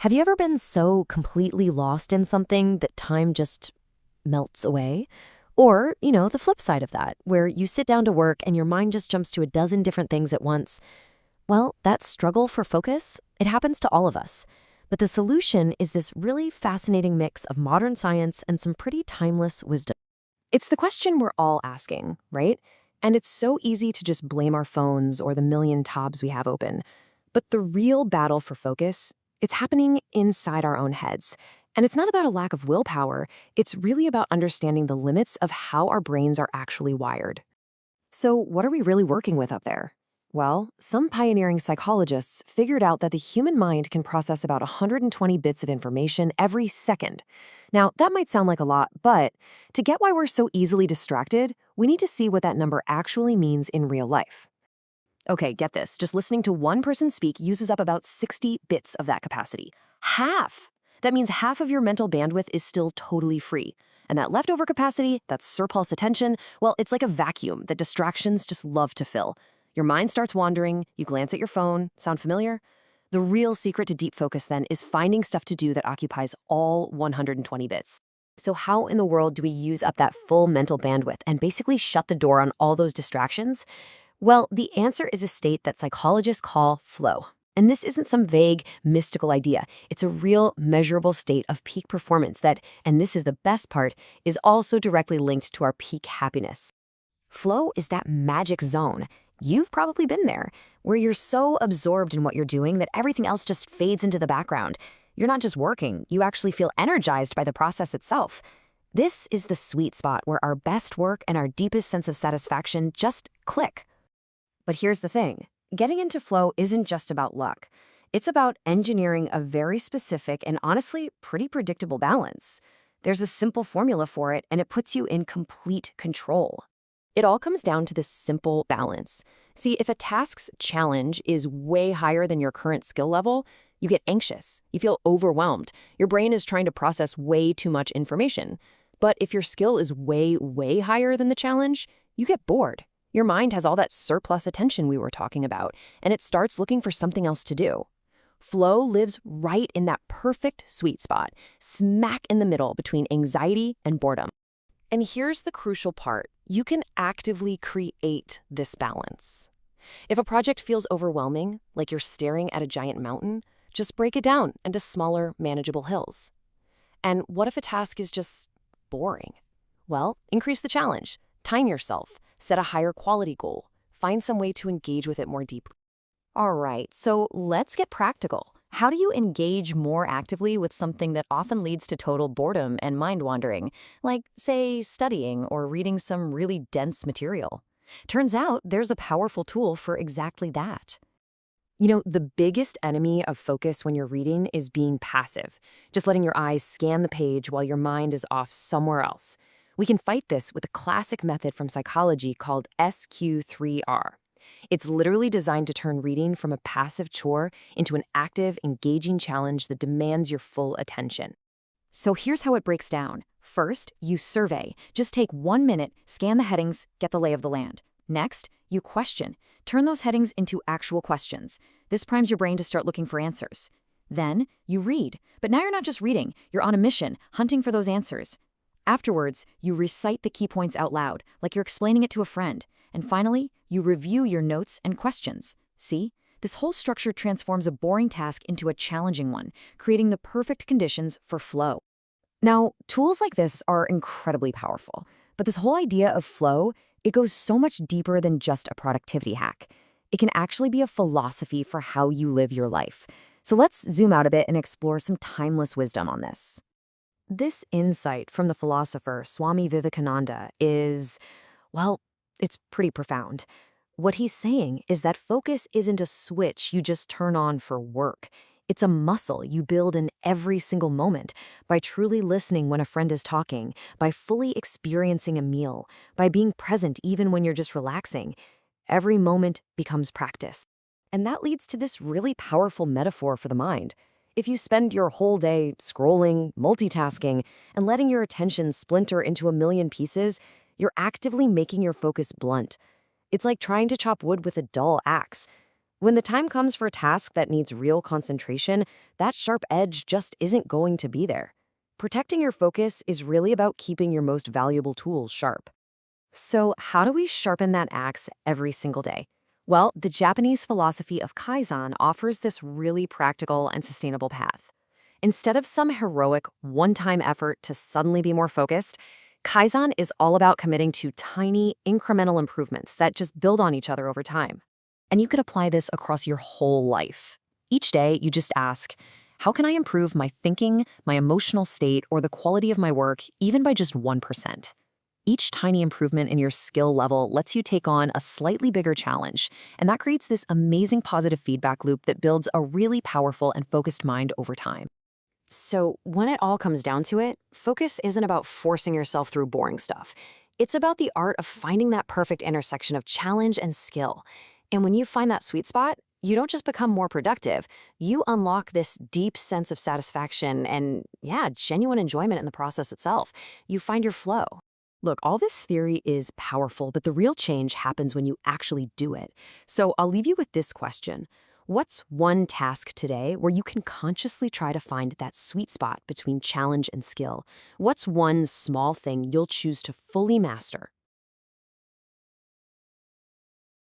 Have you ever been so completely lost in something that time just melts away? Or, the flip side of that, where you sit down to work and your mind just jumps to a dozen different things at once. Well, that struggle for focus, it happens to all of us. But the solution is this really fascinating mix of modern science and some pretty timeless wisdom. It's the question we're all asking, right? And it's so easy to just blame our phones or the million tabs we have open. But the real battle for focus, it's happening inside our own heads. And it's not about a lack of willpower, it's really about understanding the limits of how our brains are actually wired. So, what are we really working with up there? Well, some pioneering psychologists figured out that the human mind can process about 120 bits of information every second. Now, that might sound like a lot, but to get why we're so easily distracted, we need to see what that number actually means in real life. Okay, get this. Just listening to one person speak uses up about 60 bits of that capacity. Half! That means half of your mental bandwidth is still totally free. And that leftover capacity, that surplus attention, well, it's like a vacuum that distractions just love to fill. Your mind starts wandering, you glance at your phone. Sound familiar? The real secret to deep focus, then, is finding stuff to do that occupies all 120 bits. So how in the world do we use up that full mental bandwidth and basically shut the door on all those distractions? Well, the answer is a state that psychologists call flow. And this isn't some vague, mystical idea. It's a real, measurable state of peak performance that, and this is the best part, is also directly linked to our peak happiness. Flow is that magic zone. You've probably been there, where you're so absorbed in what you're doing that everything else just fades into the background. You're not just working, you actually feel energized by the process itself. This is the sweet spot where our best work and our deepest sense of satisfaction just click. But here's the thing. Getting into flow isn't just about luck. It's about engineering a very specific and honestly pretty predictable balance. There's a simple formula for it, and it puts you in complete control. It all comes down to this simple balance. See, if a task's challenge is way higher than your current skill level, you get anxious. You feel overwhelmed. Your brain is trying to process way too much information. But if your skill is way, way higher than the challenge, you get bored. Your mind has all that surplus attention we were talking about, and it starts looking for something else to do. Flow lives right in that perfect sweet spot, smack in the middle between anxiety and boredom. And here's the crucial part. You can actively create this balance. If a project feels overwhelming, like you're staring at a giant mountain, just break it down into smaller, manageable hills. And what if a task is just boring? Well, increase the challenge. Time yourself. Set a higher quality goal. Find some way to engage with it more deeply. All right, so let's get practical. How do you engage more actively with something that often leads to total boredom and mind wandering, like, say, studying or reading some really dense material? Turns out there's a powerful tool for exactly that. The biggest enemy of focus when you're reading is being passive, just letting your eyes scan the page while your mind is off somewhere else. We can fight this with a classic method from psychology called SQ3R. It's literally designed to turn reading from a passive chore into an active, engaging challenge that demands your full attention. So here's how it breaks down. First, you survey. Just take 1 minute, scan the headings, get the lay of the land. Next, you question. Turn those headings into actual questions. This primes your brain to start looking for answers. Then, you read. But now you're not just reading, you're on a mission, hunting for those answers. Afterwards, you recite the key points out loud, like you're explaining it to a friend. And finally, you review your notes and questions. See? This whole structure transforms a boring task into a challenging one, creating the perfect conditions for flow. Now, tools like this are incredibly powerful, but this whole idea of flow, it goes so much deeper than just a productivity hack. It can actually be a philosophy for how you live your life. So let's zoom out a bit and explore some timeless wisdom on this. This insight from the philosopher Swami Vivekananda is, well, it's pretty profound. What he's saying is that focus isn't a switch you just turn on for work. It's a muscle you build in every single moment by truly listening when a friend is talking, by fully experiencing a meal, by being present even when you're just relaxing. Every moment becomes practice. And that leads to this really powerful metaphor for the mind. If you spend your whole day scrolling, multitasking, and letting your attention splinter into a million pieces, you're actively making your focus blunt. It's like trying to chop wood with a dull axe. When the time comes for a task that needs real concentration, that sharp edge just isn't going to be there. Protecting your focus is really about keeping your most valuable tools sharp. So, how do we sharpen that axe every single day? Well, the Japanese philosophy of Kaizen offers this really practical and sustainable path. Instead of some heroic one time effort to suddenly be more focused, Kaizen is all about committing to tiny, incremental improvements that just build on each other over time. And you could apply this across your whole life. Each day, you just ask, how can I improve my thinking, my emotional state, or the quality of my work, even by just 1%? Each tiny improvement in your skill level lets you take on a slightly bigger challenge, and that creates this amazing positive feedback loop that builds a really powerful and focused mind over time. So, when it all comes down to it, focus isn't about forcing yourself through boring stuff. It's about the art of finding that perfect intersection of challenge and skill. And when you find that sweet spot, you don't just become more productive, you unlock this deep sense of satisfaction and, yeah, genuine enjoyment in the process itself. You find your flow. Look, all this theory is powerful, but the real change happens when you actually do it. So I'll leave you with this question. What's one task today where you can consciously try to find that sweet spot between challenge and skill? What's one small thing you'll choose to fully master?